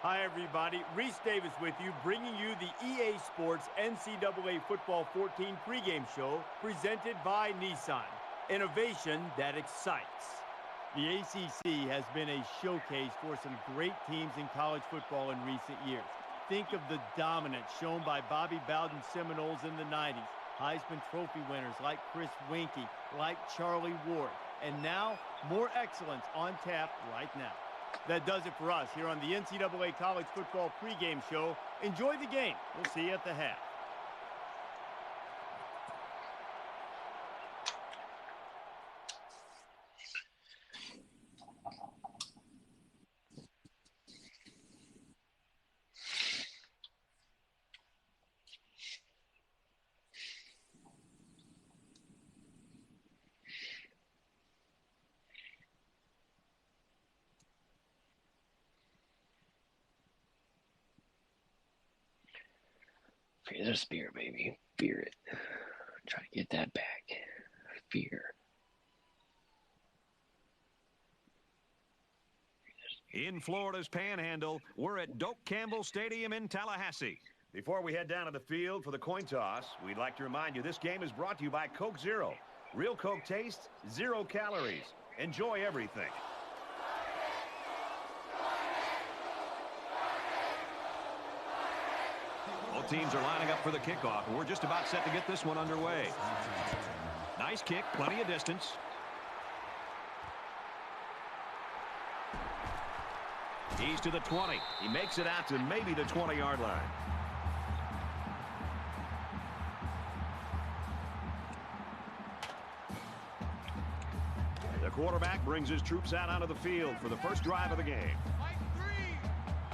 Hi, everybody. Reese Davis with you, bringing you the EA Sports NCAA Football 14 pregame show presented by Nissan. Innovation that excites. The ACC has been a showcase for some great teams in college football in recent years. Think of the dominance shown by Bobby Bowden Seminoles in the 90s, Heisman Trophy winners like Chris Weinke, like Charlie Ward, and now more excellence on tap right now. That does it for us here on the NCAA College Football pregame show. Enjoy the game. We'll see you at the half. Fear the spear, baby. Fear it. Try to get that back. Fear. In Florida's Panhandle, we're at Doak Campbell Stadium in Tallahassee. Before we head down to the field for the coin toss, we'd like to remind you this game is brought to you by Coke Zero. Real Coke taste, 0 calories. Enjoy everything. Both teams are lining up for the kickoff, and we're just about set to get this one underway. Nice kick, plenty of distance. He's to the 20. He makes it out to maybe the 20-yard line. The quarterback brings his troops out onto the field for the first drive of the game.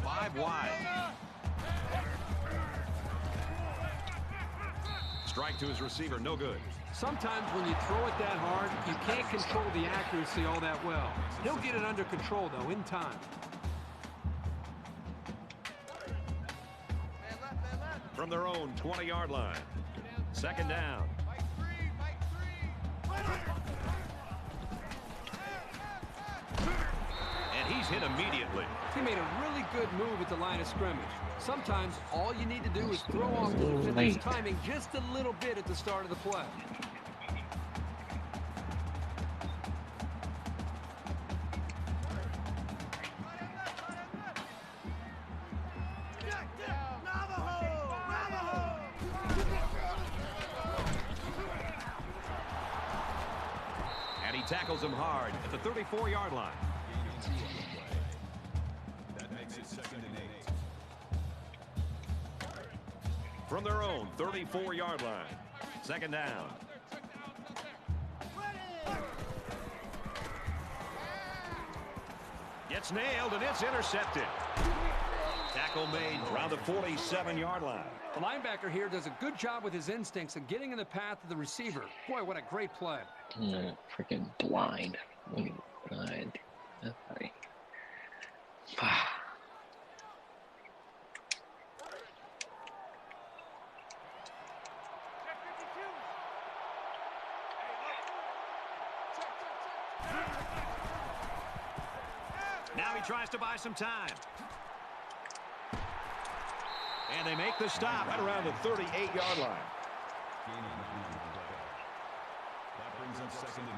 5 wide. Strike to his receiver, no good. Sometimes when you throw it that hard, you can't control the accuracy all that well. He'll get it under control, though, in time. From their own 20-yard line. Second down. And he's hit immediately. He made a really good move at the line of scrimmage. Sometimes all you need to do is throw off the defender's timing just a little bit at the start of the play. And he tackles him hard at the 34-yard line. That makes it 2nd and 8. From their own 34-yard line. Second down. Gets nailed, and it's intercepted. Tackle made around the 47-yard line. The linebacker here does a good job with his instincts of getting in the path of the receiver. Boy, what a great play. Freaking blind. Blind. Now he tries to buy some time. And they make the stop right around the 38-yard line. That brings up 2nd and 9.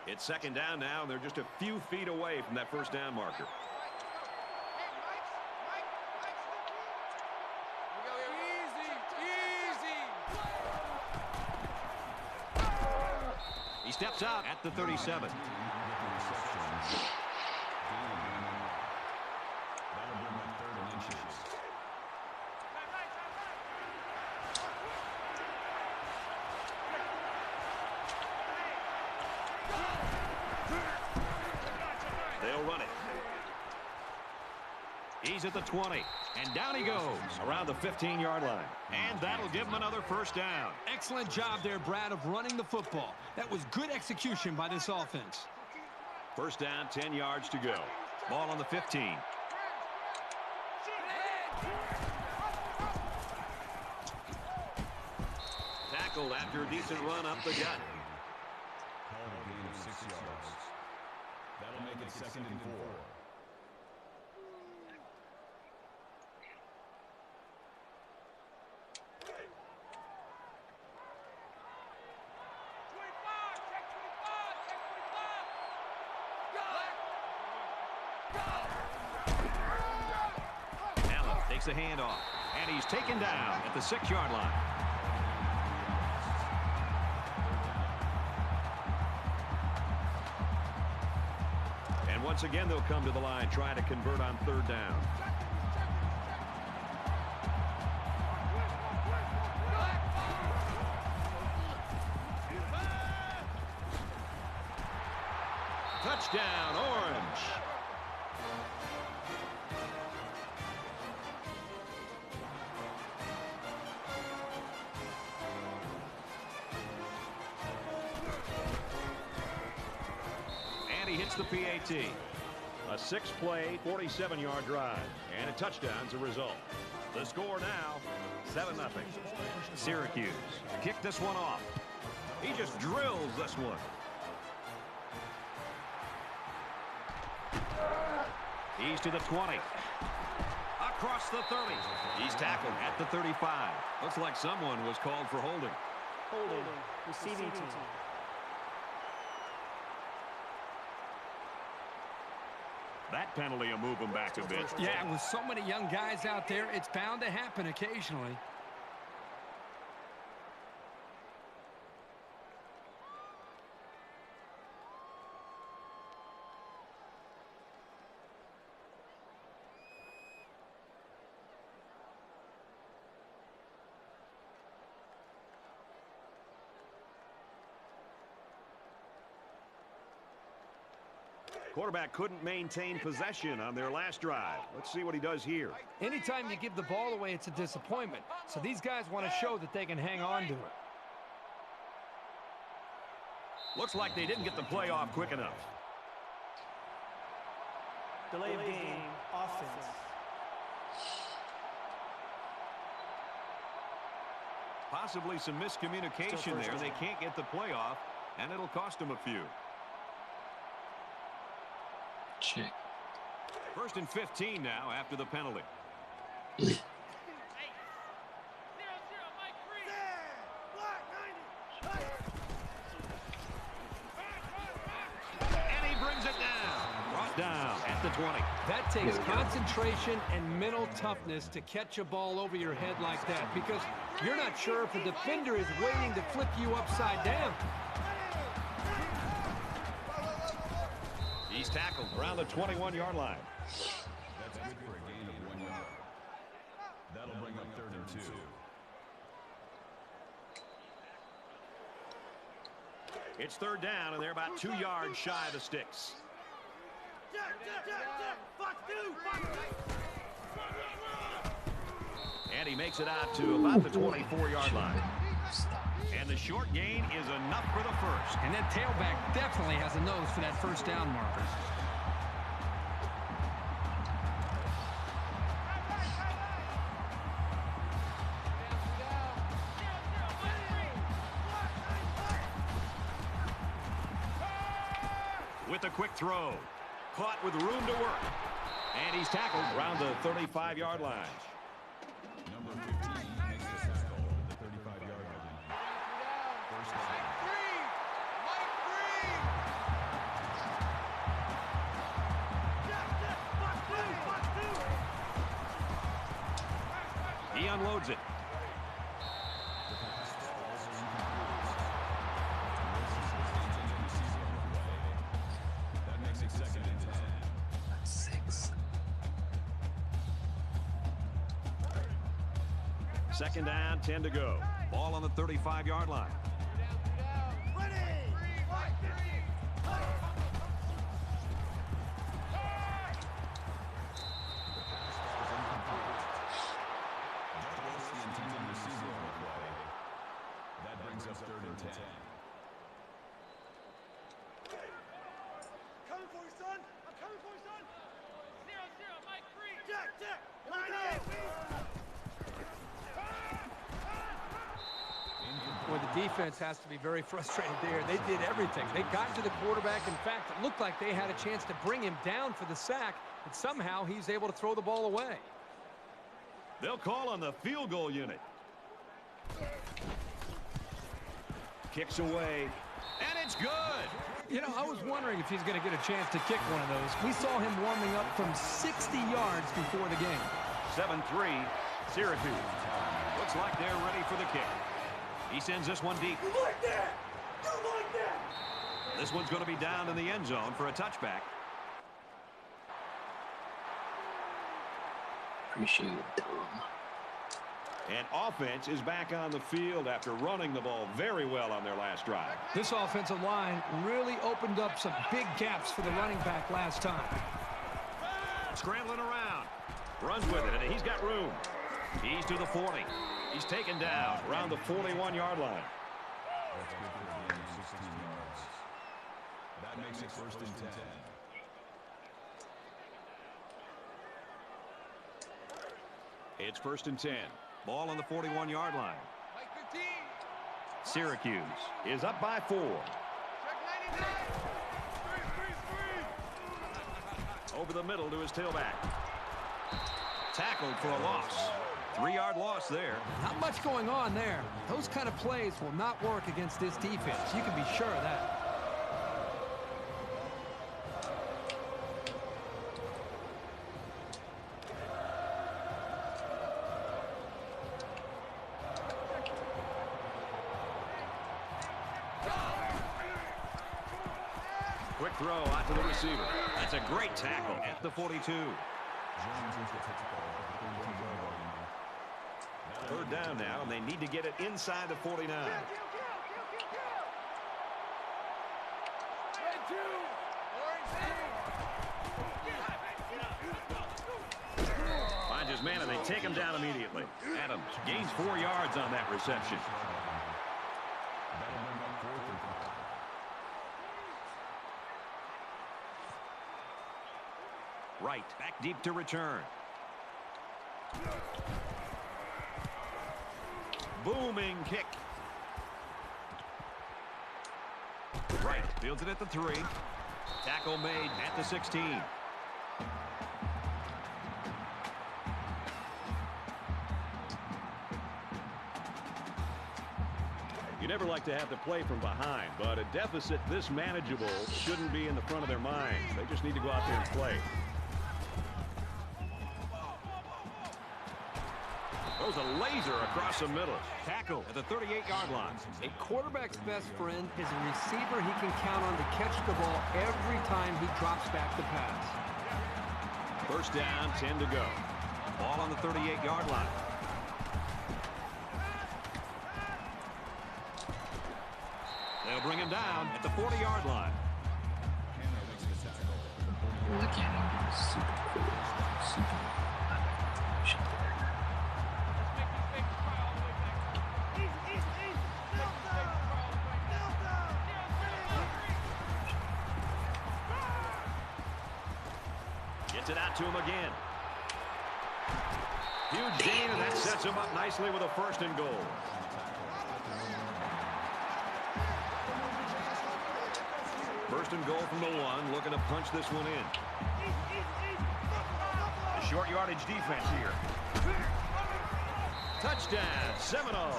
It's second down now, and they're just a few feet away from that first down marker. He steps out at the 37. They'll run it. He's at the 20, and down he goes around the 15-yard line. And that'll give him another first down. Excellent job there, Brad, of running the football. That was good execution by this offense. First down, 10 yards to go. Ball on the 15. Tackled after a decent run up the gut. Called a gain of 6 yards. second and 4. Allen takes the handoff, and he's taken down at the 6-yard line. And once again, they'll come to the line trying to convert on 3rd down. Touchdown, Orange. And he hits the PAT. A 6-play, 47-yard drive. And a touchdown's a result. The score now, 7-0. Syracuse kick this one off. He just drills this one. He's to the 20. Across the 30. He's tackled at the 35. Looks like someone was called for holding. Holding. Receiving team. That penalty will move him back a bit. Yeah, with so many young guys out there, it's bound to happen occasionally. Quarterback couldn't maintain possession on their last drive. Let's see what he does here. Anytime you give the ball away, it's a disappointment. So these guys want to show that they can hang on to it. Looks like they didn't get the play off quick enough. Delay of game. Offense. Possibly some miscommunication there. They can't get the play off, and it'll cost them a few. Check. 1st and 15 now after the penalty. And he brings it down. Brought down at the 20. That takes concentration and mental toughness to catch a ball over your head like that, because you're not sure if the defender is waiting to flip you upside down. He's tackled around the 21-yard line. That's good for a gain of 1 yard. That'll bring up 3rd and 2. It's 3rd down, and they're about 2 yards shy of the sticks. And he makes it out to about the 24-yard line. And the short gain is enough for the first. And that tailback definitely has a nose for that 1st down marker. With a quick throw. Caught with room to work. And he's tackled around the 35-yard line. Number 15 makes the tackle at the 35-yard line. First down. He unloads it. That makes it 2nd and 10. 6. 2nd down, 10 to go. Ball on the 35-yard line. That brings up 3rd and 10. Coming for you, son. I'm coming for you, son. 0-0, Mike Green. Jack. Line up. Boy, the defense has to be very frustrated there. They did everything. They got to the quarterback. In fact, it looked like they had a chance to bring him down for the sack, and somehow he's able to throw the ball away. They'll call on the field goal unit. Kicks away, and it's good. You know, I was wondering if he's going to get a chance to kick one of those. We saw him warming up from 60 yards before the game. 7-3, Syracuse. Looks like they're ready for the kick. He sends this one deep. You like that? You like that? This one's going to be down in the end zone for a touchback. Appreciate it, Tom. And offense is back on the field after running the ball very well on their last drive. This offensive line really opened up some big gaps for the running back last time. Scrambling around. Runs with it, and he's got room. He's to the 40. He's taken down around the 41-yard line. That's good for a gain of 16 yards. That makes it 1st and 10. It's 1st and 10. Ball on the 41-yard line. Syracuse is up by 4. Over the middle to his tailback. Tackled for a loss. 3-yard loss there. Not much going on there. Those kind of plays will not work against this defense. You can be sure of that. Quick throw out to the receiver. That's a great tackle at the 42. Jones with the touchdown at the 32-yard line. 3rd down now, and they need to get it inside the 49. Finds his man, and they take him down immediately. Adams gains 4 yards on that reception. That'll bring up 4th and 5. Right, back deep to return. Booming kick. Right, fields it at the 3. Tackle made at the 16. You never like to have to play from behind, but a deficit this manageable shouldn't be in the front of their minds. They just need to go out there and play. Throws a laser across the middle. Tackle at the 38-yard line. A quarterback's best friend is a receiver he can count on to catch the ball every time he drops back to pass. 1st down, 10 to go. Ball on the 38-yard line. They'll bring him down at the 40-yard line. Hannah makes the tackle at the 40-yard line. Look at him. Super cool. Super. Gets it out to him again. Huge gain, and that sets him up nicely with a 1st and goal. First and goal from the 1, looking to punch this one in. The short yardage defense here. Touchdown, Seminoles.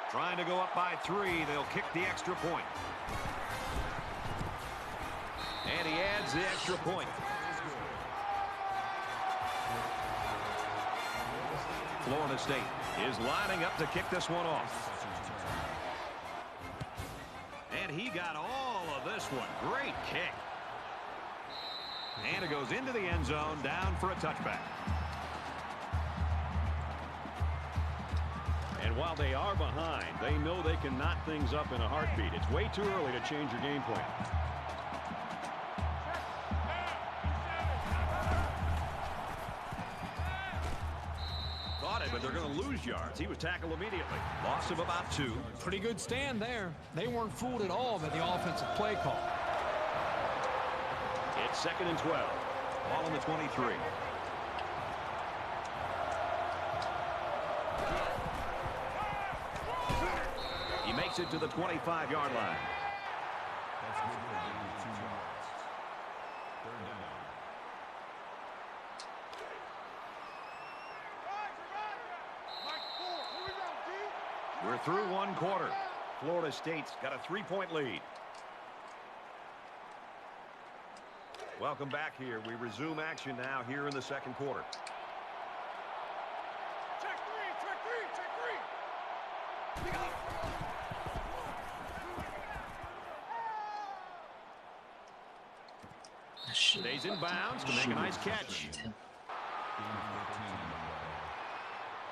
Trying to go up by 3. They'll kick the extra point. And he adds the extra point. Florida State is lining up to kick this one off. And he got all of this one. Great kick. And it goes into the end zone, down for a touchback. And while they are behind, they know they can knot things up in a heartbeat. It's way too early to change your game plan. Thought it, but they're going to lose yards. He was tackled immediately. Loss of about 2. Pretty good stand there. They weren't fooled at all by the offensive play call. It's 2nd and 12. Ball on the 23. Takes it to the 25-yard line. That's good for a gain of 2 yards. Third down. We're through one quarter. Florida State's got a 3-point lead. Welcome back here. We resume action now here in the second quarter. Check three. Stays in bounds to make a nice catch. Gain of 14.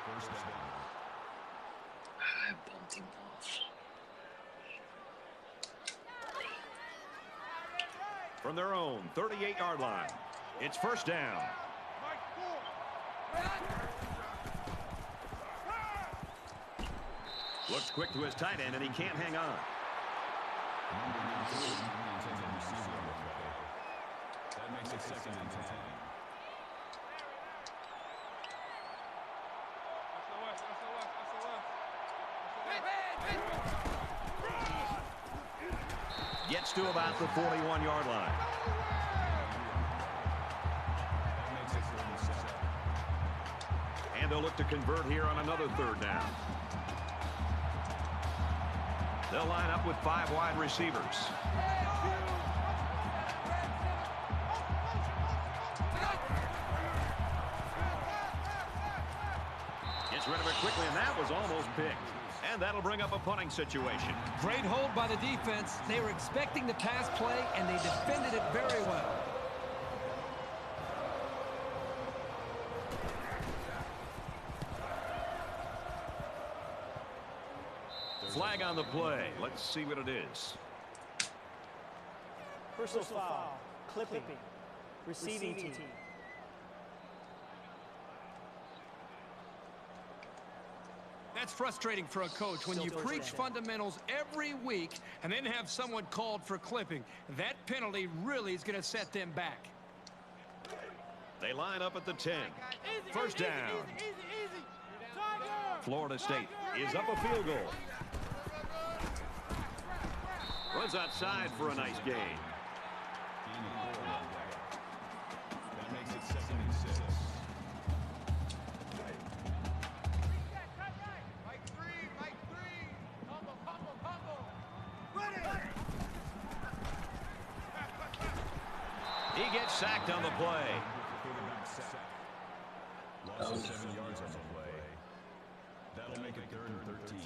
First down. I bumped him off. From their own 38-yard line. It's first down. Looks quick to his tight end, and he can't hang on. Number 19, the intended receiver on the play. That makes it second and 10. Gets to about the 41-yard line. That makes it 37. And they'll look to convert here on another third down. They'll line up with 5 wide receivers. Gets rid of it quickly, and that was almost picked. And that'll bring up a punting situation. Great hold by the defense. They were expecting the pass play, and they defended it very well. Flag on the play. Let's see what it is. Personal foul. Clipping. Receiving team. That's frustrating for a coach when you preach fundamentals every week and then have someone called for clipping. That penalty really is going to set them back. They line up at the 10. First down. Florida State is up a field goal. Runs outside for a nice gain. Gain of 4 on that. That makes it second and 6. He gets sacked on the play. Quarterback sack. Loss of 7 yards on the play. That'll make it third and 13.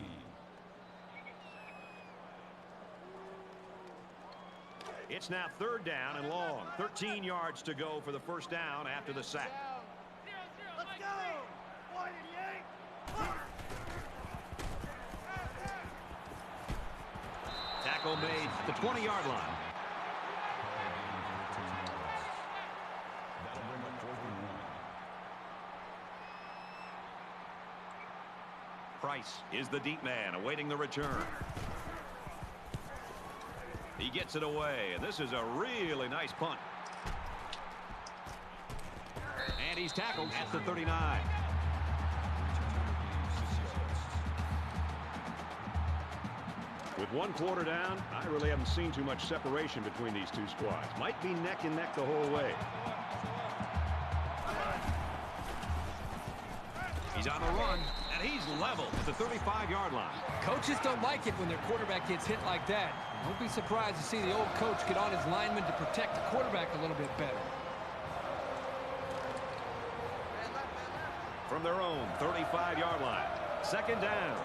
It's now third down and long. 13 yards to go for the first down after the sack. Let's go. 188. Tackle made at the 20-yard line. That'll bring up 4th and 1. Price is the deep man awaiting the return. He gets it away, and this is a really nice punt. And he's tackled at the 39. With one quarter down, I really haven't seen too much separation between these two squads. Might be neck and neck the whole way. He's on the run, and he's level at the 35-yard line. Coaches don't like it when their quarterback gets hit like that. Don't be surprised to see the old coach get on his lineman to protect the quarterback a little bit better. From their own 35-yard line. Second down.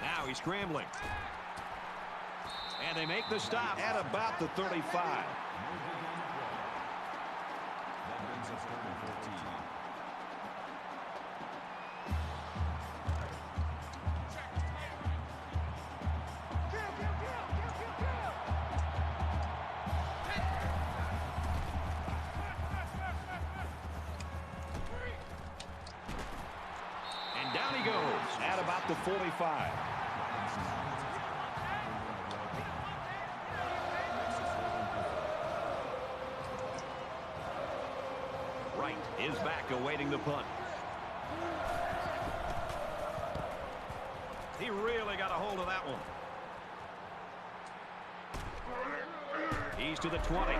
Now he's scrambling. And they make the stop at about the 35. That brings us third and 14. And down he goes at about the 45. Wright is back awaiting the punt. He really got a hold of that one. He's to the 20.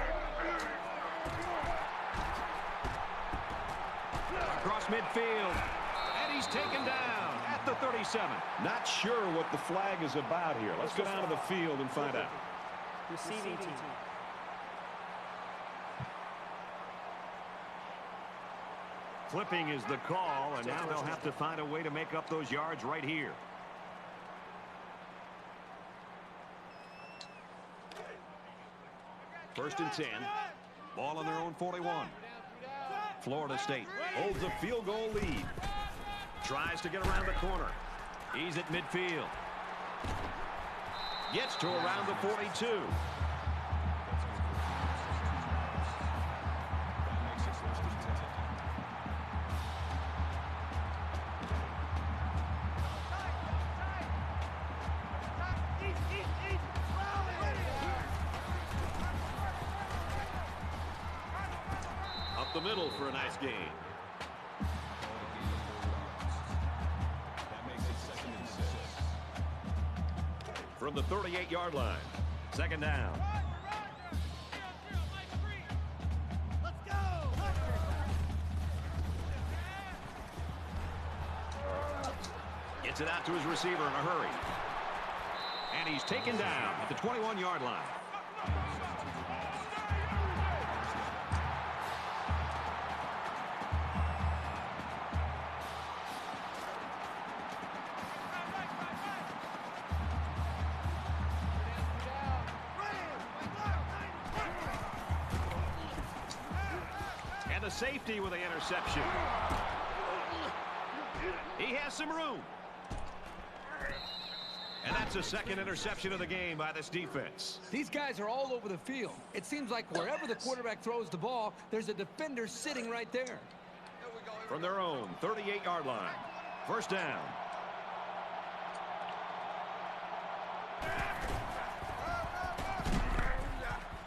Across midfield. And he's taken down at the 37. Not sure what the flag is about here. Let's go down to the field and find out. Receiving team. Flipping is the call, and now they'll have to find a way to make up those yards right here. First and 10. Ball on their own 41. Florida State holds a field goal lead. Tries to get around the corner. He's at midfield. Gets to around the 42. Up the middle for a nice gain. From the 38-yard line. Second down. Let's go! Gets it out to his receiver in a hurry. And he's taken down at the 21-yard line. And the safety with the interception. He has some room. And that's the second interception of the game by this defense. These guys are all over the field. It seems like wherever the quarterback throws the ball, there's a defender sitting right there. From their own 38-yard line. First down.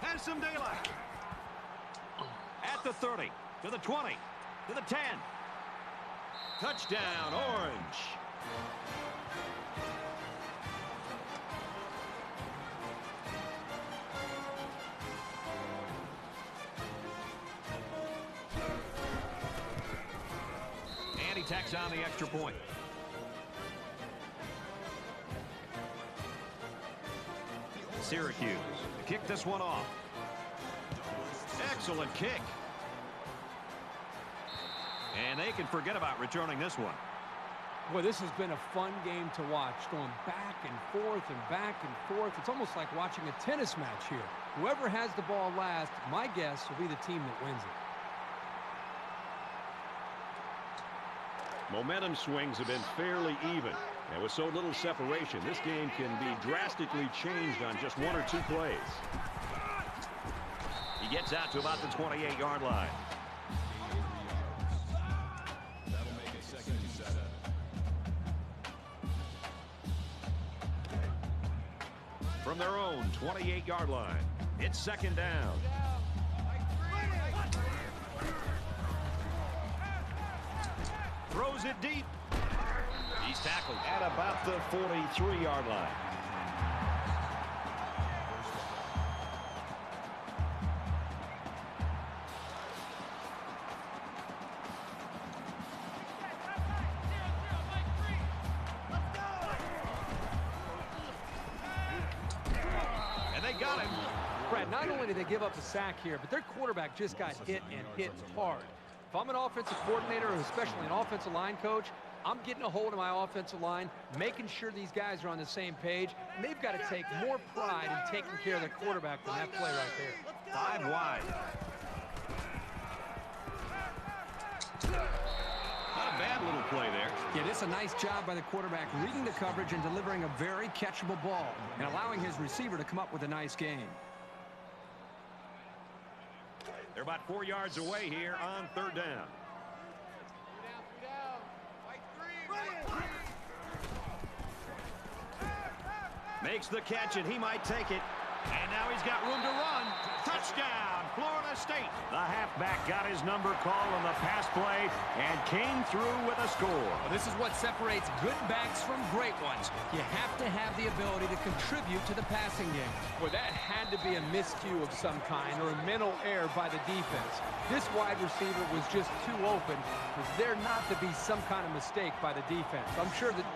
Has some daylight. At the 30, to the 20, to the 10. Touchdown, Orange. And he tacks on the extra point. Syracuse to kick this one off. Excellent kick. And they can forget about returning this one. Boy, this has been a fun game to watch, going back and forth and back and forth. It's almost like watching a tennis match here. Whoever has the ball last, my guess will be the team that wins it. Momentum swings have been fairly even. And with so little separation, this game can be drastically changed on just one or two plays. He gets out to about the 28-yard line. That'll make it second and 7. From their own 28-yard line, it's second down. Throws it deep. He's tackled At about the 43-yard line. and they got him. Brad, not only did they give up a sack here, but their quarterback just got hit and hit hard. If I'm an offensive coordinator, or especially an offensive line coach, I'm getting a hold of my offensive line, making sure these guys are on the same page, and they've got to take more pride in taking care of their quarterback than that play right there. 5 wide. Not a bad little play there. Yeah, this is a nice job by the quarterback reading the coverage and delivering a very catchable ball and allowing his receiver to come up with a nice gain. They're about 4 yards away here on third down. Makes the catch, and he might take it. And now he's got room to run. Touchdown, Florida State. The halfback got his number called on the pass play and came through with a score. Well, this is what separates good backs from great ones. You have to have the ability to contribute to the passing game. Well, that had to be a miscue of some kind or a mental error by the defense. This wide receiver was just too open for there not to be some kind of mistake by the defense. I'm sure that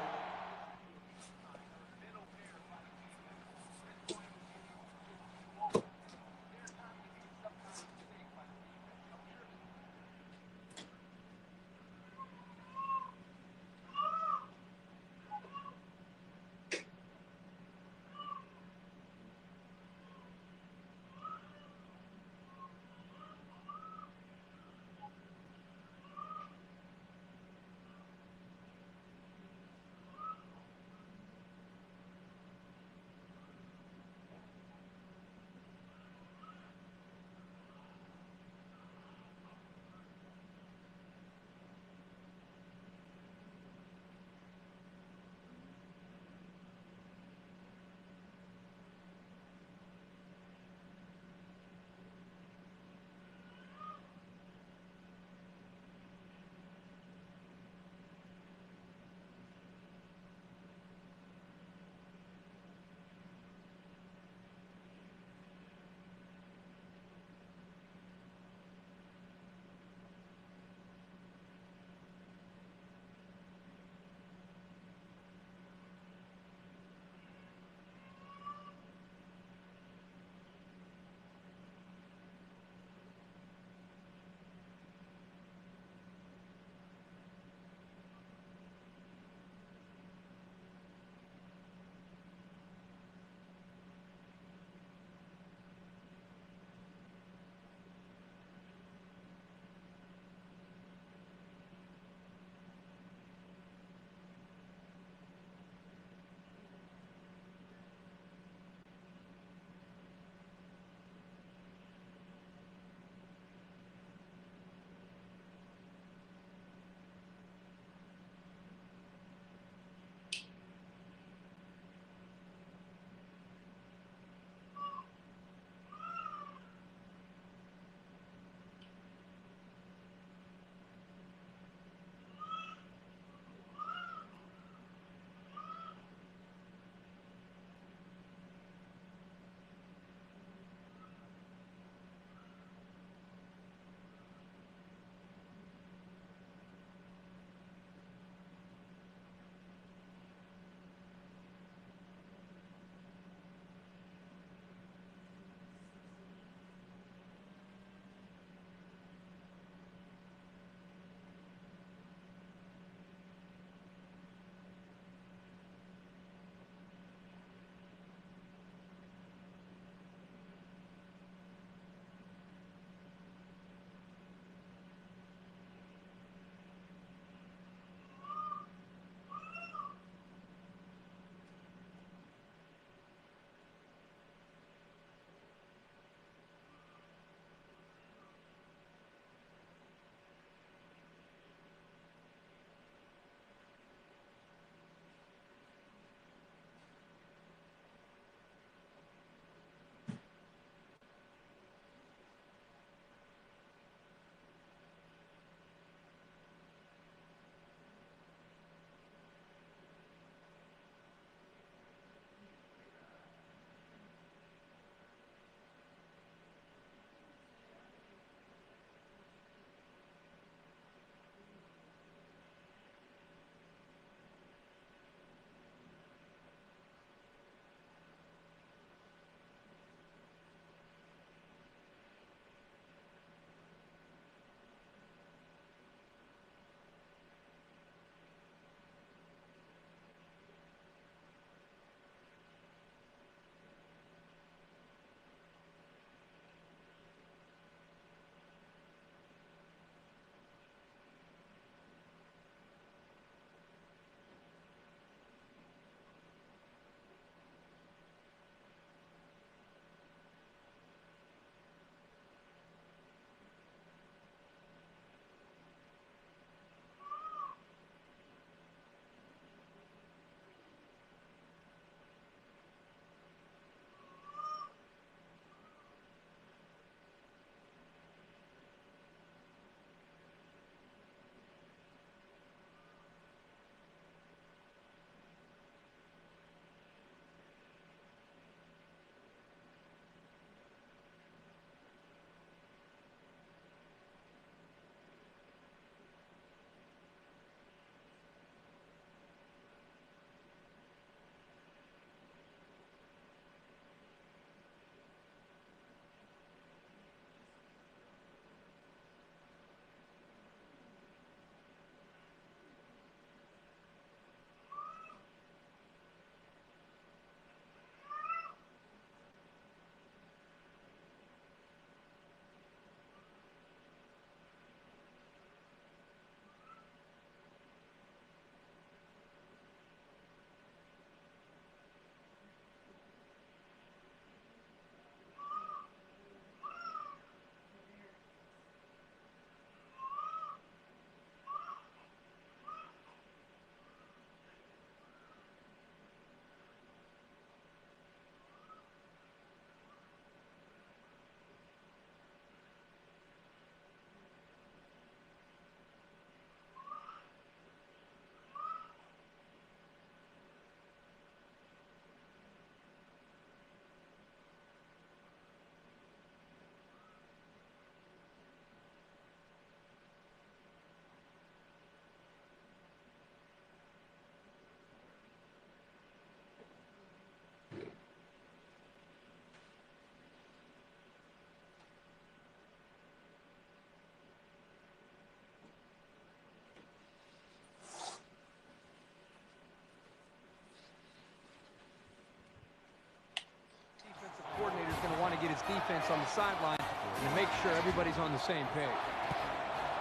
going to want to get his defense on the sideline and to make sure everybody's on the same page.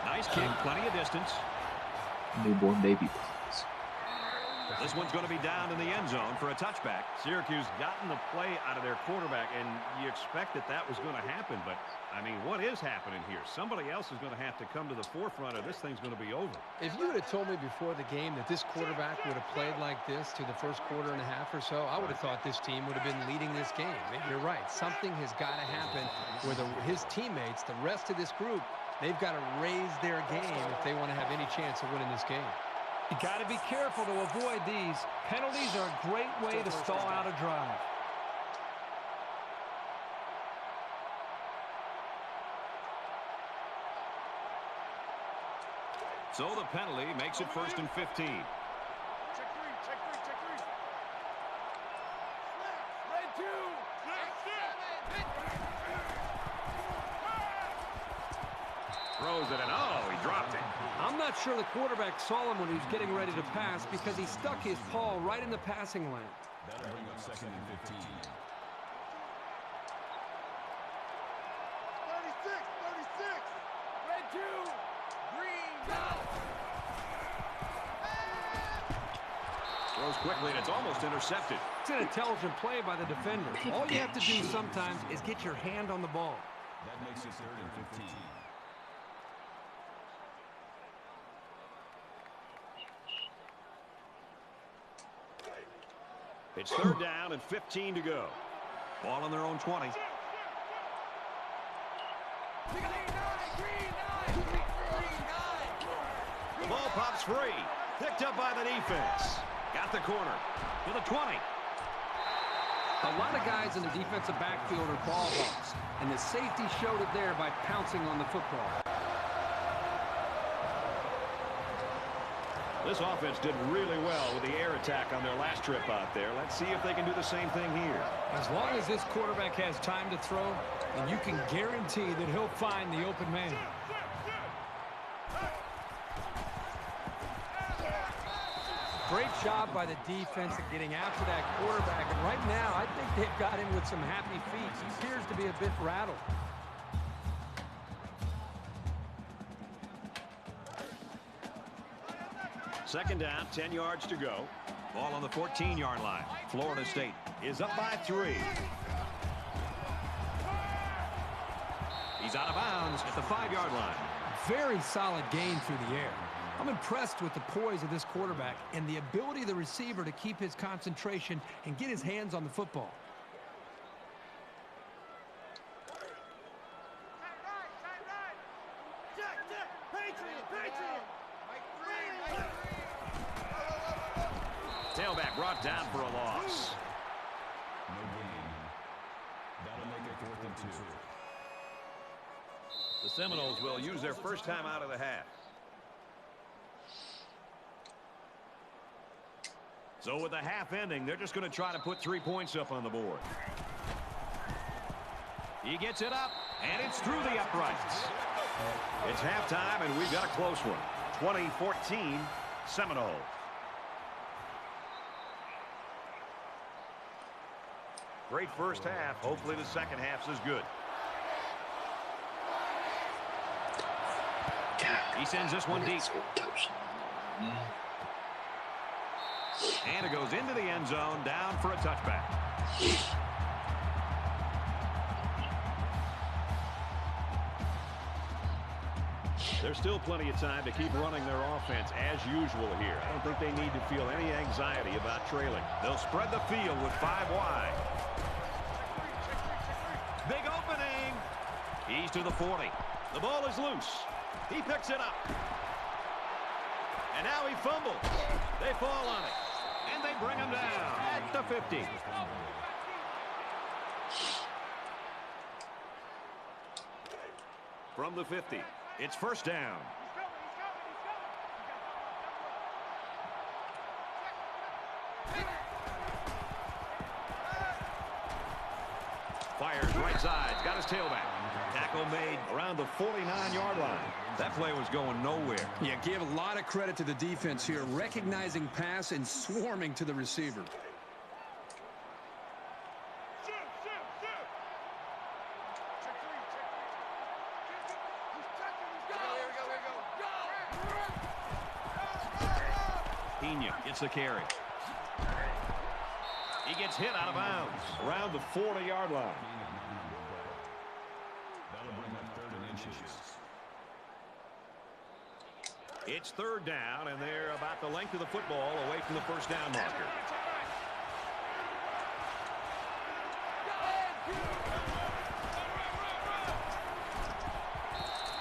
Nice kick, plenty of distance. Newborn baby. This one's going to be down in the end zone for a touchback. Syracuse gotten the play out of their quarterback, and you expect that was going to happen. But, I mean, what is happening here? Somebody else is going to have to come to the forefront, or this thing's going to be over. If you would have told me before the game that this quarterback would have played like this to the first quarter and a half or so, I would have thought this team would have been leading this game. You're right. Something has got to happen where his teammates, the rest of this group, they've got to raise their game if they want to have any chance of winning this game. You got to be careful to avoid these. Penalties are a great way to stall out a drive. So the penalty makes it 1st and 15. Check three, check three, check three. Red two. Throws it, and oh, he dropped it. I'm not sure the quarterback saw him when he was getting ready to pass because he stuck his paw right in the passing lane. That'll bring up 2nd and 15. 36. Red two. Green. Go. Throws quickly, and it's almost intercepted. It's an intelligent play by the defender. All you have to do sometimes is get your hand on the ball. That makes it 3rd and 15. It's 3rd down and 15 to go. Ball on their own 20. The ball pops free. Picked up by the defense. Got the corner to the 20. A lot of guys in the defensive backfield are ball hawks, and the safety showed it there by pouncing on the football. This offense did really well with the air attack on their last trip out there. Let's see if they can do the same thing here. As long as this quarterback has time to throw, then you can guarantee that he'll find the open man. Great job by the defense at getting after that quarterback. And right now, I think they've got him with some happy feet. He appears to be a bit rattled. Second down, 10 yards to go. Ball on the 14-yard line. Florida State is up by 3. He's out of bounds at the 5-yard line. Very solid gain through the air. I'm impressed with the poise of this quarterback and the ability of the receiver to keep his concentration and get his hands on the football. Tailback brought down for a loss. No gain. That'll make it 4th and 2. The Seminoles will use their first time out of the half. So with the half ending, they're just going to try to put 3 points up on the board. He gets it up, and it's through the uprights. It's halftime, and we've got a close one. 20-14 Seminoles. Great first half. Hopefully the second half's as good. He sends this one deep. And it goes into the end zone, down for a touchback. There's still plenty of time to keep running their offense as usual here. I don't think they need to feel any anxiety about trailing. They'll spread the field with 5 wide. Big opening. He's to the 40. The ball is loose. He picks it up. And now he fumbles. They fall on it. And they bring him down at the 50. From the 50, it's first down. Fires right side. Got his tailback. Tackle made around the 49-yard line. That play was going nowhere. Yeah, give a lot of credit to the defense here, recognizing pass and swarming to the receiver. Pena gets the carry. He gets hit out of bounds around the 40-yard line. That'll bring up 3rd and inches. It's 3rd down, and they're about the length of the football away from the first down marker.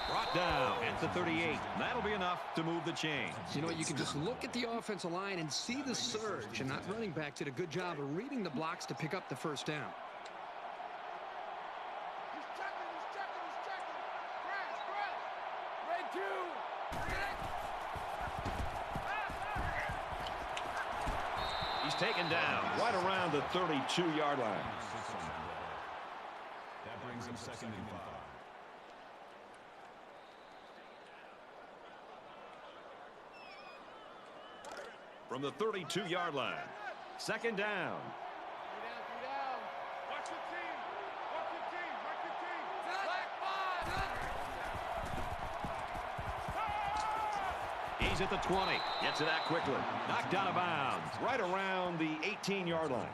Brought down at the 38. That'll be enough to move the chains. You know, you can just look at the offensive line and see the surge, and that running back did a good job of reading the blocks to pick up the first down. He's checking. Crash. Red 2. He's taken down right around the 32-yard line. That brings him 2nd and 5. From the 32-yard line. 2nd down. Watch your team. Mark your team. He's at the 20. Gets it out quickly. Knocked out of bounds. Right around the 18-yard line.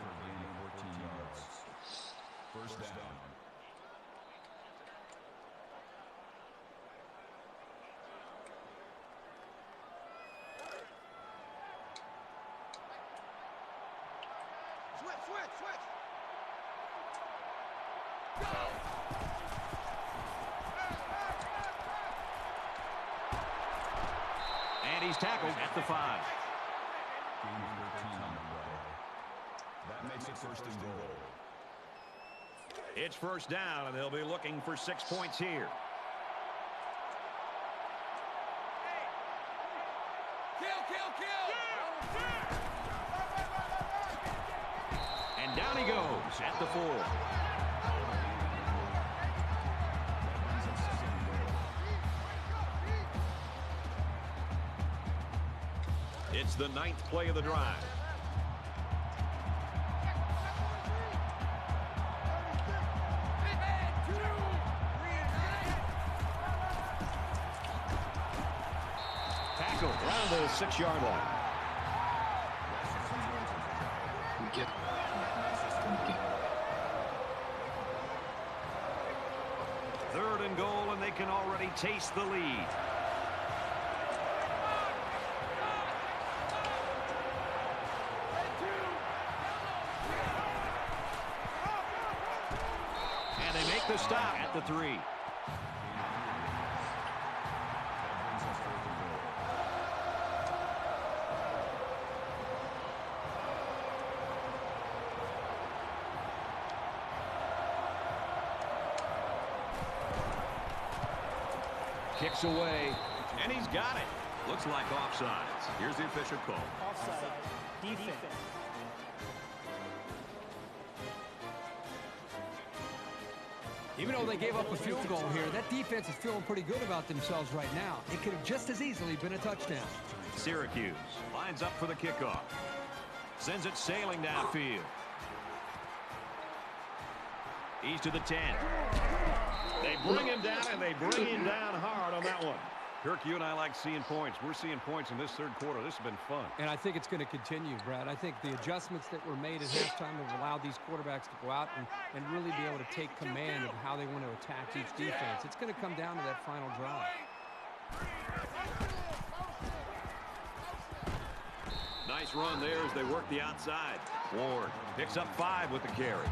14 yards. First down. Switch. And he's tackled at the 5. Gain of 13 on the play. That makes it 1st and goal. It's 1st down, and they'll be looking for 6 points here. And down he goes at the 4. It's the 9th play of the drive. Tackled around the 6-yard line. Third and goal, and they can already taste the lead. And they make the stop at the 3. Kicks away, and he's got it. Looks like offsides. Here's the official call. Offside. Defense. Even though they gave up a field goal here, that defense is feeling pretty good about themselves right now. It could have just as easily been a touchdown. Syracuse lines up for the kickoff. Sends it sailing downfield. He's to the 10. They bring him down, and they bring him down hard on that one. Kirk, you and I like seeing points. We're seeing points in this 3rd quarter. This has been fun. And I think it's going to continue, Brad. I think the adjustments that were made at halftime have allowed these quarterbacks to go out and really be able to take command of how they want to attack each defense. It's going to come down to that final drive. Nice run there as they work the outside. Ward picks up 5 with the carry.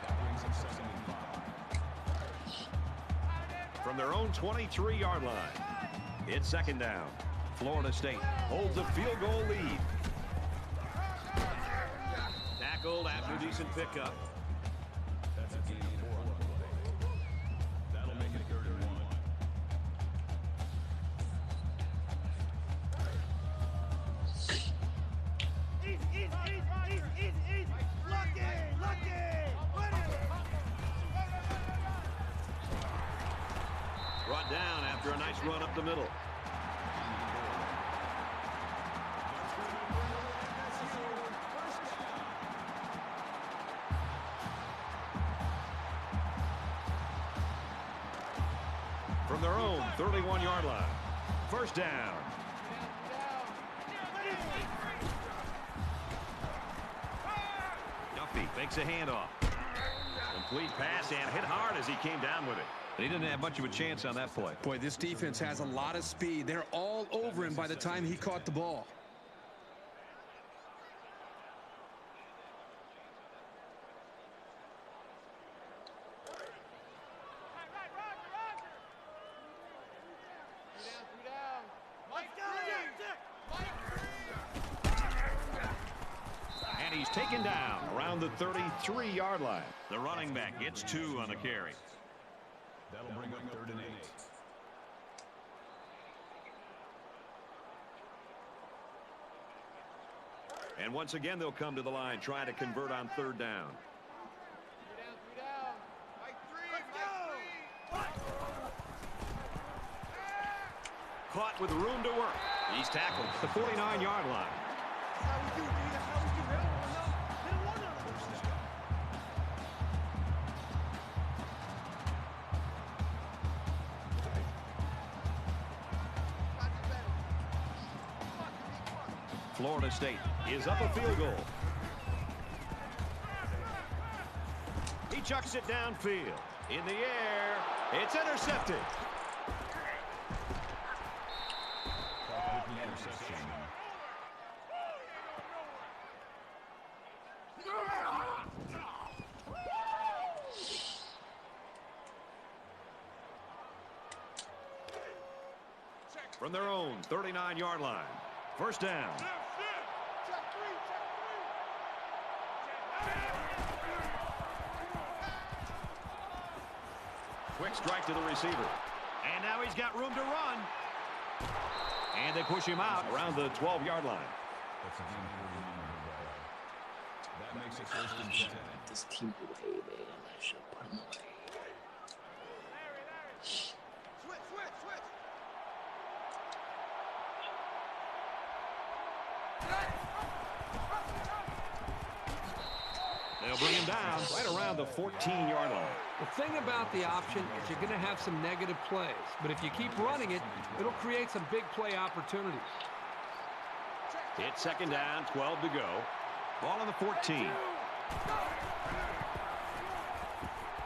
That brings him 2nd and 5. From their own 23-yard line. It's 2nd down. Florida State holds a field goal lead. Tackled after a decent pickup. That's a gain of 4 on the play. That'll make it 3rd and 1. Easy. Lucky. Brought down after a nice run up the middle. From their own 31-yard line. First down. safety. Makes a handoff. Complete pass and hit hard as he came down with it. He didn't have much of a chance on that play. Boy, this defense has a lot of speed. They're all over him by the time he caught the ball. And he's taken down around the 33-yard line. The running back gets 2 on the carry. That'll bring up 3rd and 8. And once again, they'll come to the line, trying to convert on 3rd down. Caught with room to work. He's tackled at the 49-yard line. Florida State is up a field goal. He chucks it downfield. In the air, it's intercepted. From their own 39-yard line. 1st down. Quick strike to the receiver. And now he's got room to run. And they push him out around the 12-yard line. That's a game to remember. That makes it 1st and 10. This team away, man. I should put him away. They'll bring him down right around the 14-yard line. The thing about the option is you're going to have some negative plays. But if you keep running it, it'll create some big play opportunities. It's 2nd down, 12 to go. Ball on the 14.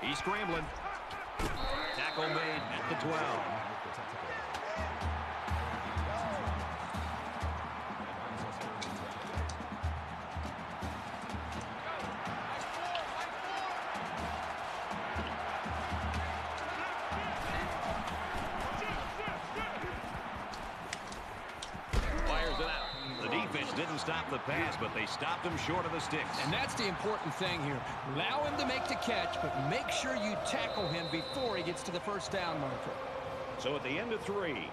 He's scrambling. Tackle made at the 12. Didn't stop the pass, but they stopped him short of the sticks. And that's the important thing here. Allow him to make the catch, but make sure you tackle him before he gets to the 1st down marker. So at the end of 3,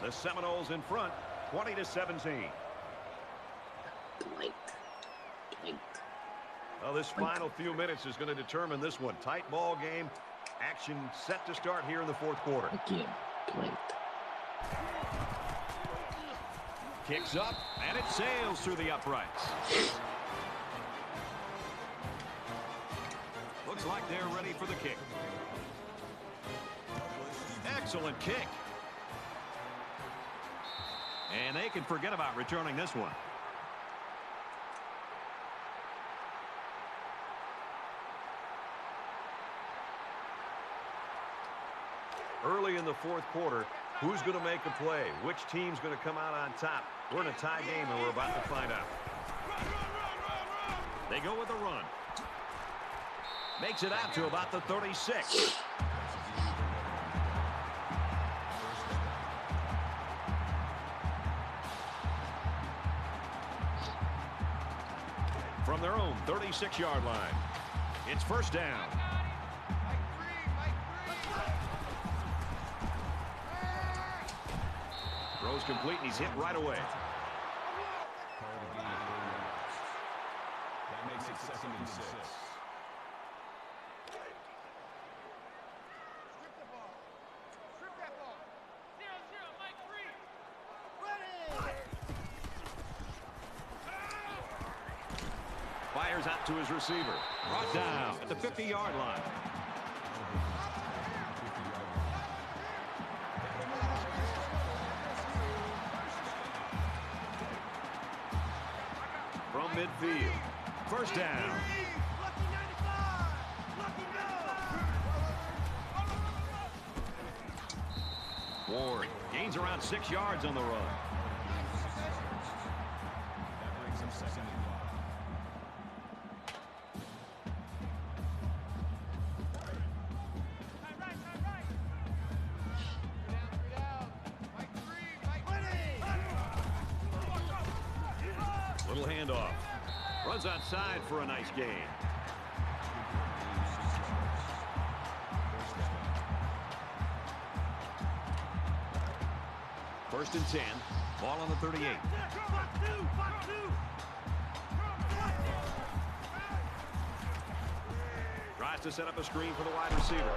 the Seminoles in front, 20-17. Well, this final few minutes is going to determine this one. Tight ball game. Action set to start here in the 4th quarter. Again, blanked. Kicks up, and it sails through the uprights. Looks like they're ready for the kick. Excellent kick. And they can forget about returning this one. Early in the 4th quarter, who's going to make a play? Which team's going to come out on top? We're in a tie game, and we're about to find out. They go with a run. Makes it out to about the 36. From their own 36-yard line, it's 1st down. Throws complete, and he's hit right away. That makes it 2nd and 6. Fires out to his receiver. Brought down at the 50-yard line. From midfield. 1st down. Ward gains around 6 yards on the run. That brings him 2nd and 5. Little handoff. Runs outside for a nice gain. First and 10. Ball on the 38. Tries to set up a screen for the wide receiver.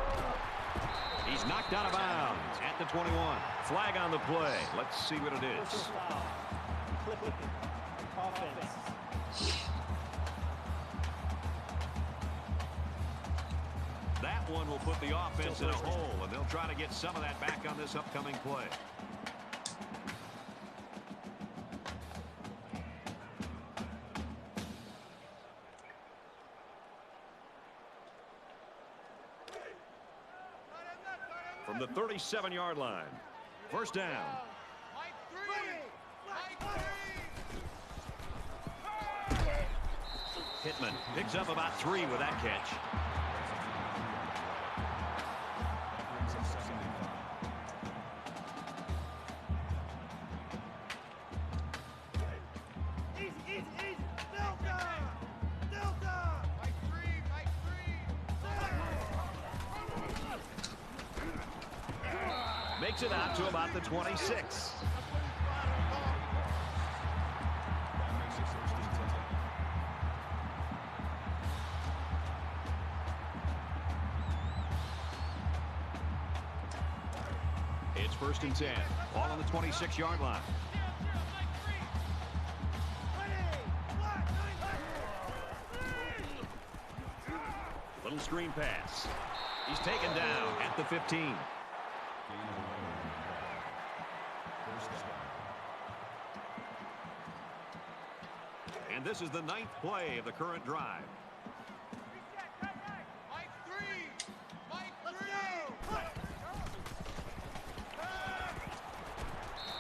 He's knocked out of bounds at the 21. Flag on the play. Let's see what it is. That one will put the offense in a hole, and they'll try to get some of that back on this upcoming play. From the 37-yard line. First down. Pittman picks up about 3 with that catch. Makes it out to about the 26. It's first and 10. Ball on the 26-yard line. Little screen pass. He's taken down at the 15. And this is the 9th play of the current drive.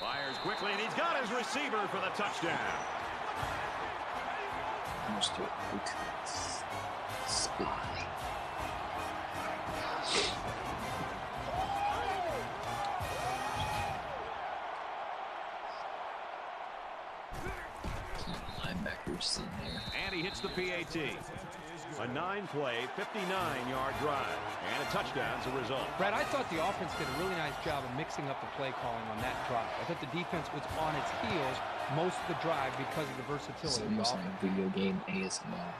Fires quickly, and he's got his receiver for the touchdown. Linebackers in there. And he hits the PAT. A 9-play, 59-yard drive. And a touchdown as a result. Brad, I thought the offense did a really nice job of mixing up the play calling on that drive. I thought the defense was on its heels most of the drive because of the versatility of the offense. Like a video game ASMR.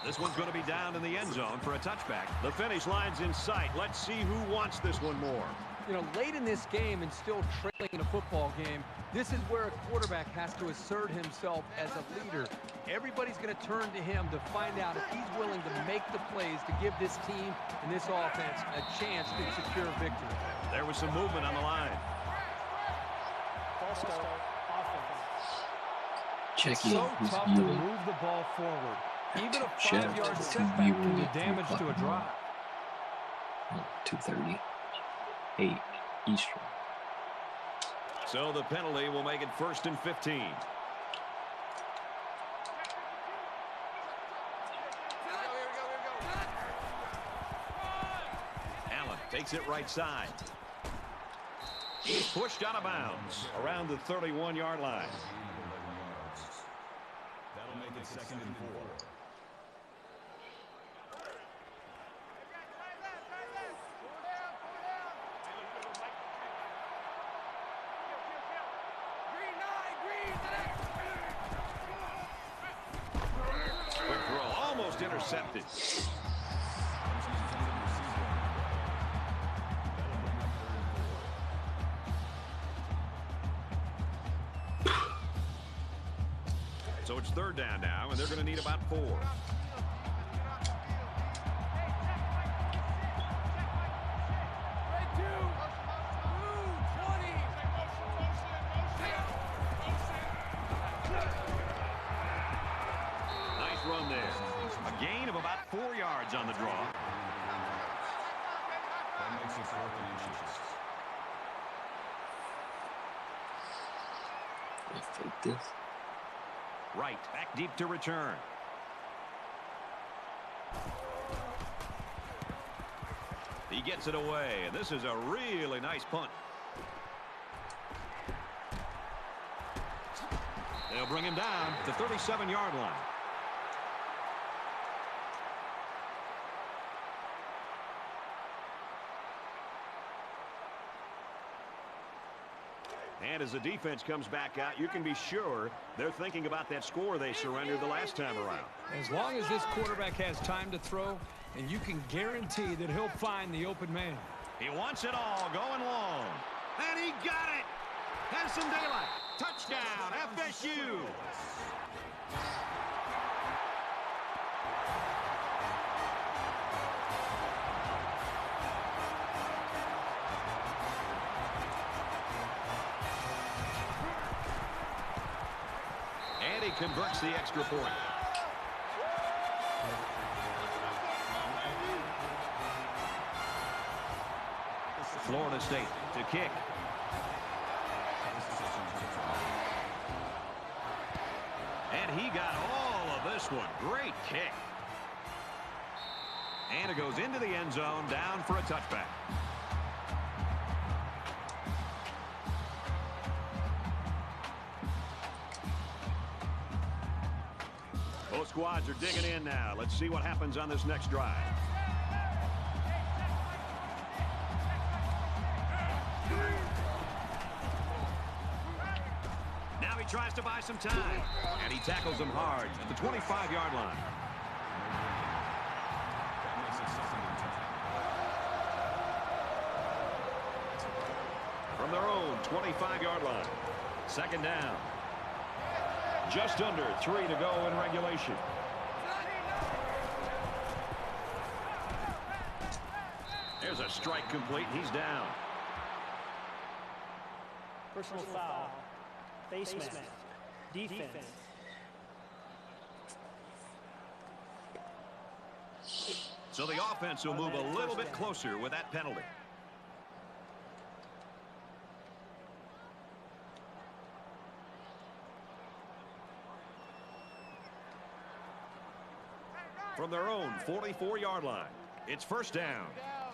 This one's going to be down in the end zone for a touchback. The finish line's in sight. Let's see who wants this one more. You know, late in this game and still trailing in a football game, this is where a quarterback has to assert himself as a leader. Everybody's going to turn to him to find out if he's willing to make the plays to give this team and this offense a chance to secure victory. There was some movement on the line. It's so tough to move the ball forward. Even a 5-yard setback can do damage to a drive. 2:30. 8 Eastern. So the penalty will make it first and 15. Allen takes it right side. He's pushed out of bounds around the 31-yard line. That'll make it 2nd and 4. Intercepted. So it's 3rd down now, and they're going to need about 4. Nice run there. A gain of about 4 yards on the draw. That makes it 4th and inches. Fake this. Right, back deep to return. He gets it away, and this is a really nice punt. They'll bring him down to the 37-yard line. And as the defense comes back out, you can be sure they're thinking about that score they surrendered the last time around. As long as this quarterback has time to throw, and you can guarantee that he'll find the open man. He wants it all going long. And he got it. Has some daylight. Touchdown, FSU. And he converts the extra point. Florida State to kick. And he got all of this one. Great kick. And it goes into the end zone, down for a touchback. Both squads are digging in now. Let's see what happens on this next drive. Now he tries to buy some time. And he tackles him hard at the 25-yard line. From their own 25-yard line. Second down. Just under 3 to go in regulation. There's a strike complete. He's down. Personal foul. Face mask. Defense. So the offense will move a little bit closer with that penalty. From their own 44-yard line, it's first down.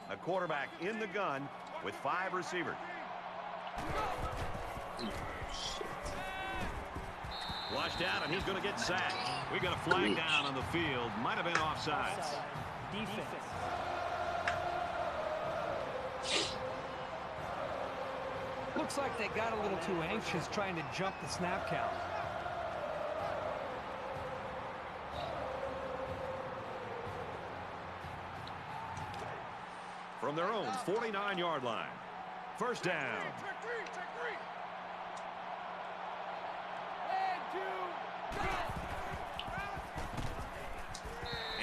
A quarterback in the gun with 5 receivers. Flushed out, and he's going to get sacked. We got a flag down on the field. Might have been offsides. Defense. Looks like they got a little too anxious trying to jump the snap count. From their own 49-yard line. First down.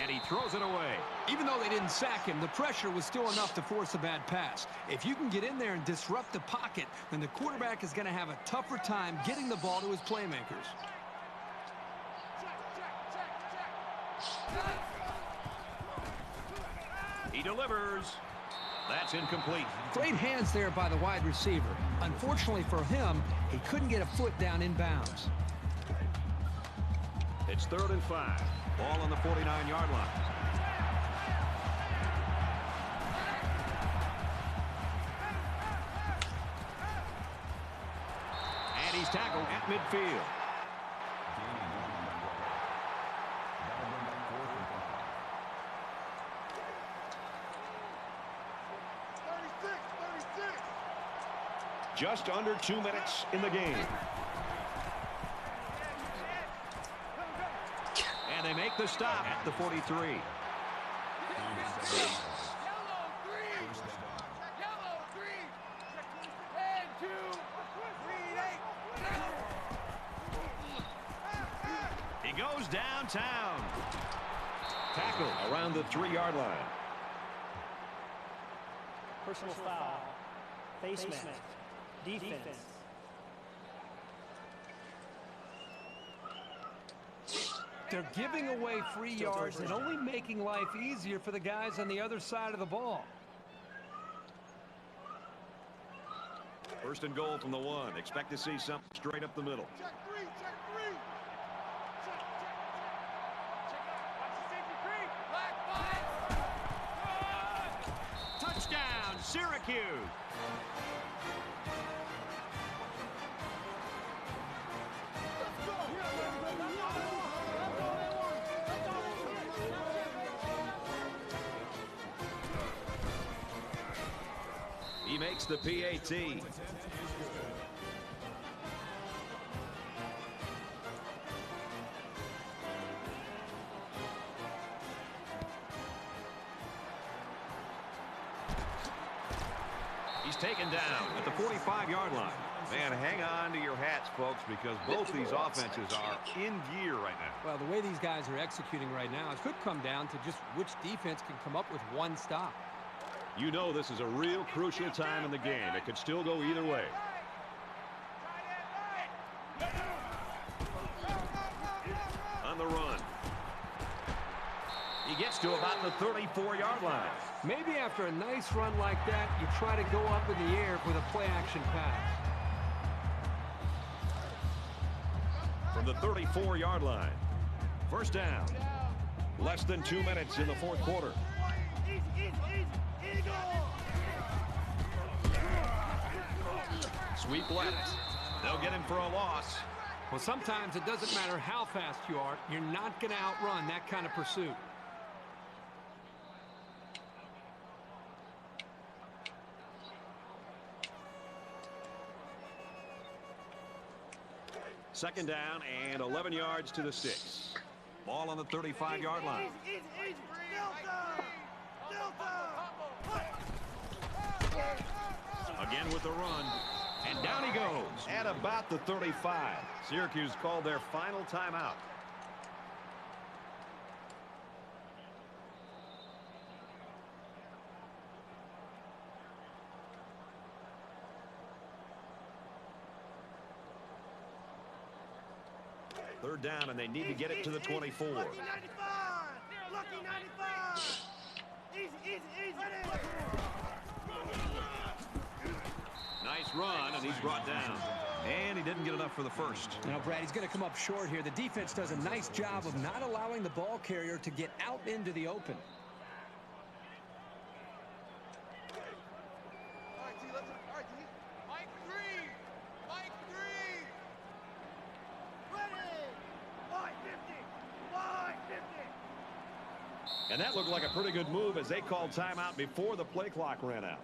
And he throws it away. Even though they didn't sack him, the pressure was still enough to force a bad pass. If you can get in there and disrupt the pocket, then the quarterback is going to have a tougher time getting the ball to his playmakers. He delivers. That's incomplete. Great hands there by the wide receiver. Unfortunately for him, he couldn't get a foot down in bounds. It's 3rd and 5. Ball on the 49-yard line. And he's tackled at midfield. Just under 2 minutes in the game. And they make the stop at the 43. He goes downtown. Tackle around the 3-yard line. Personal foul. Face mask. Defense. They're giving away free yards and only making life easier for the guys on the other side of the ball. First and goal from the 1. Expect to see something straight up the middle. Check three. Check three. Check. Check out. Watch the safety three. Black five. Touchdown, Syracuse. He makes the PAT. He's taken down at the 45-yard line. Man, hang on to your hats, folks, because both these offenses are in gear right now. Well, the way these guys are executing right now, it could come down to just which defense can come up with one stop. You know this is a real crucial time in the game. It could still go either way. On the run. He gets to about the 34-yard line. Maybe after a nice run like that, you try to go up in the air with a play-action pass. From the 34-yard line. First down. Less than 2 minutes in the fourth quarter. Sweep left. They'll get him for a loss. Well, sometimes it doesn't matter how fast you are. You're not going to outrun that kind of pursuit. Second down and 11 yards to the 6. Ball on the 35-yard line. Again with the run. And down he goes at about the 35. Syracuse called their final timeout. Third down, and they need to get it to the 24. Lucky 95! Lucky 95! Easy. Nice run, and he's brought down. And he didn't get enough for the first. Now, Brad, he's going to come up short here. The defense does a nice job of not allowing the ball carrier to get out into the open. All right, T, let's go. All right, T. Mike 3! Mike 3! Ready! Wide 50! Wide 50! And that looked like a pretty good move as they called timeout before the play clock ran out.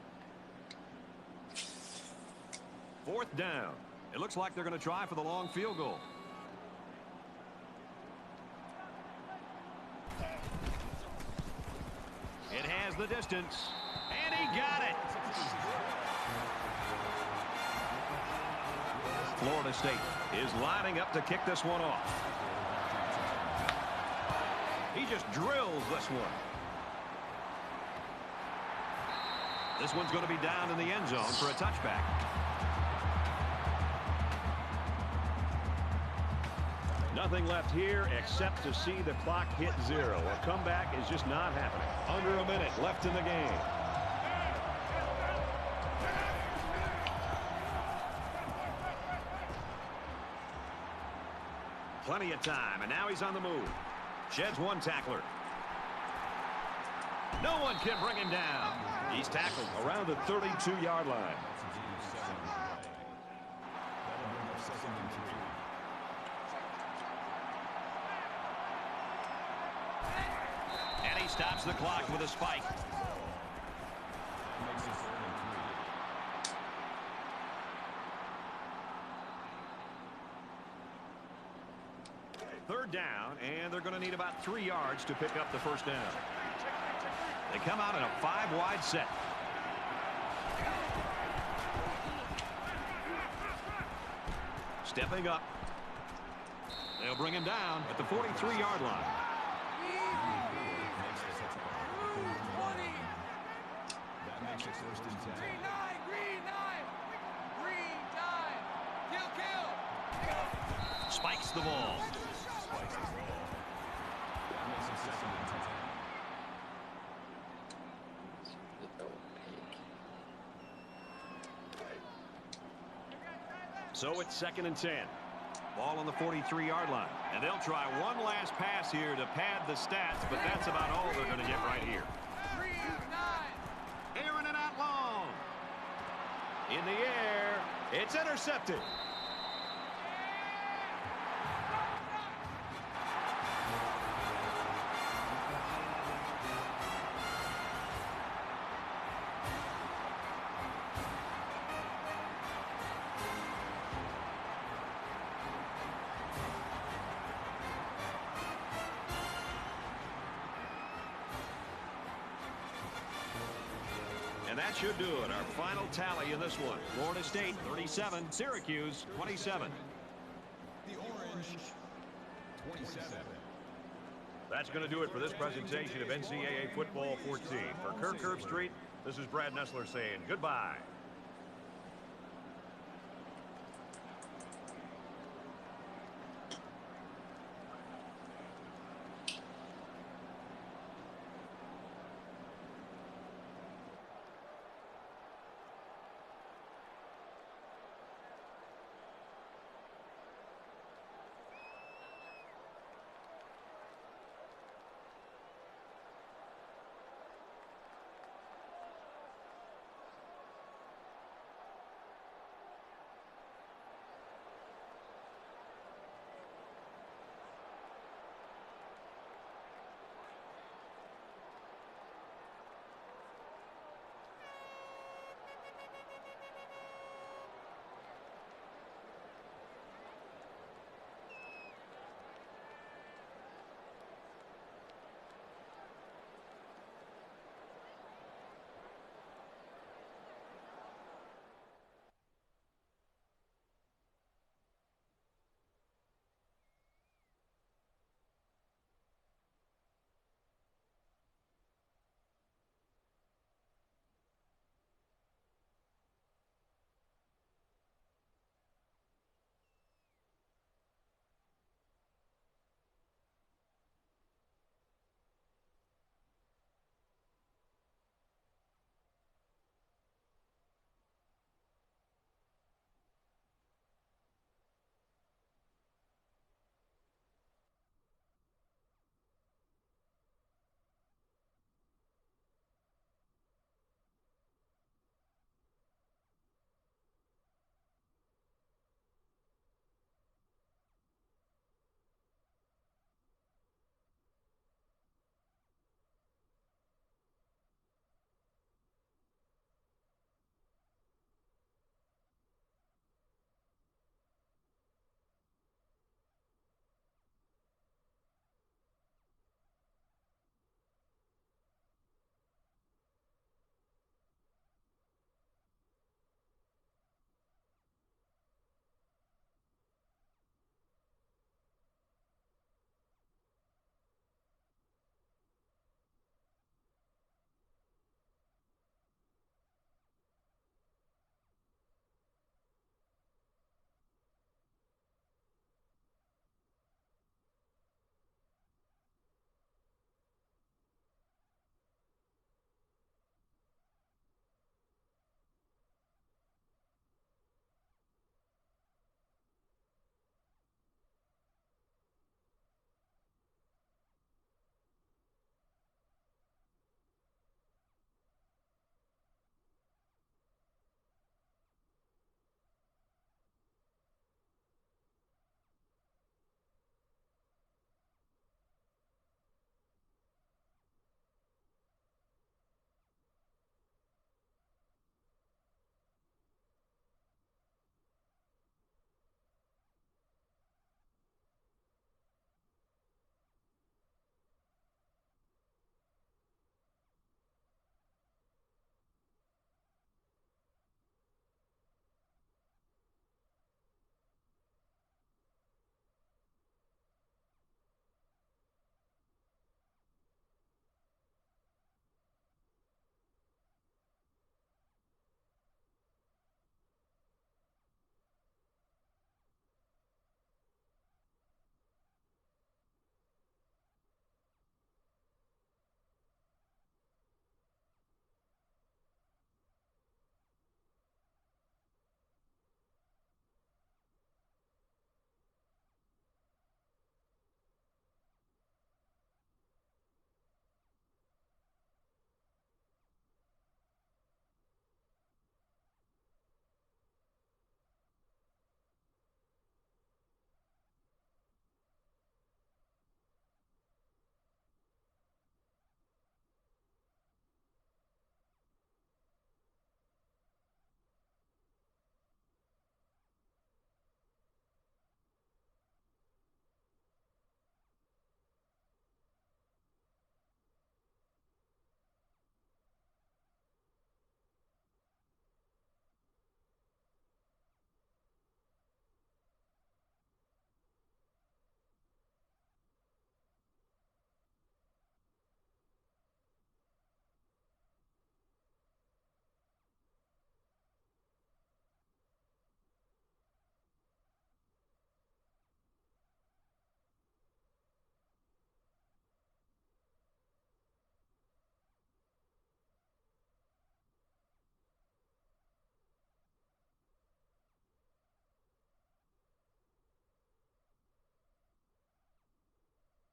Fourth down. It looks like they're going to try for the long field goal. It has the distance. And he got it. Florida State is lining up to kick this one off. He just drills this one. This one's going to be down in the end zone for a touchback. Nothing left here except to see the clock hit 0. A comeback is just not happening. Under a minute left in the game. Plenty of time, and now he's on the move. Sheds one tackler. No one can bring him down. He's tackled around the 32-yard line. And he stops the clock with a spike. Third down, and they're going to need about 3 yards to pick up the first down. They come out in a 5-wide set. Stepping up. They'll bring him down at the 43-yard line. That makes it first and 10. Green 9! Green 9! Green 9! Kill! Spikes the ball. Spikes the ball. That makes it second and 10. So it's 2nd and 10. Ball on the 43-yard line. And they'll try one last pass here to pad the stats, but that's about all they're going to get right here. Aaron and out long. In the air. It's intercepted. And that should do it. Our final tally in this one. Florida State 37, Syracuse 27. The Orange, 27. That's going to do it for this presentation of NCAA Football 14. For Kirk Herbstreit, this is Brad Nessler saying goodbye.